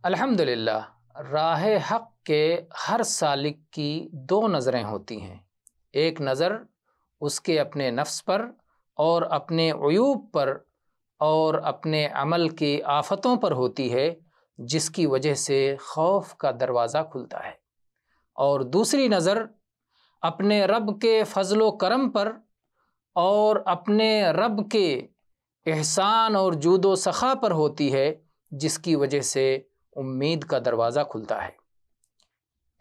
الحمدللہ، راہ حق کے ہر سالک کی دو نظریں ہوتی ہیں۔ ایک نظر اس کے اپنے نفس پر اور اپنے عیوب پر اور اپنے عمل کی آفتوں پر ہوتی ہے، جس کی وجہ سے خوف کا دروازہ کھلتا ہے، اور دوسری نظر اپنے رب کے فضل و کرم پر اور اپنے رب کے احسان اور جود و سخا پر ہوتی ہے، جس کی وجہ سے امید کا دروازہ کھلتا ہے۔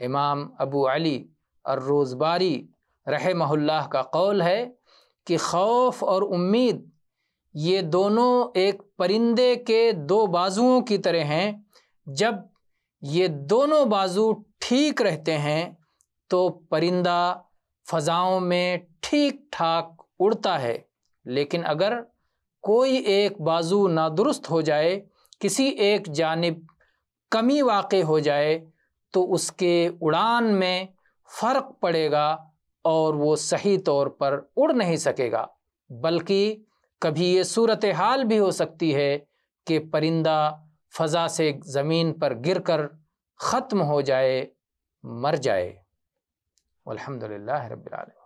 امام ابو علی الروزباری رحمہ اللہ کا قول ہے کہ خوف اور امید یہ دونوں ایک پرندے کے دو بازوؤں کی طرح ہیں۔ جب یہ دونوں بازو ٹھیک رہتے ہیں تو پرندہ فضاؤں میں ٹھیک ٹھاک اڑتا ہے، لیکن اگر کوئی ایک بازو نادرست ہو جائے، کسی ایک جانب کمی واقع ہو جائے، تو اس کے اڑان میں فرق پڑے گا اور وہ صحیح طور پر اڑ نہیں سکے گا، بلکہ کبھی یہ صورتحال بھی ہو سکتی ہے کہ پرندہ فضا سے زمین پر گر کر ختم ہو جائے، مر جائے۔ والحمدللہ رب العالمین۔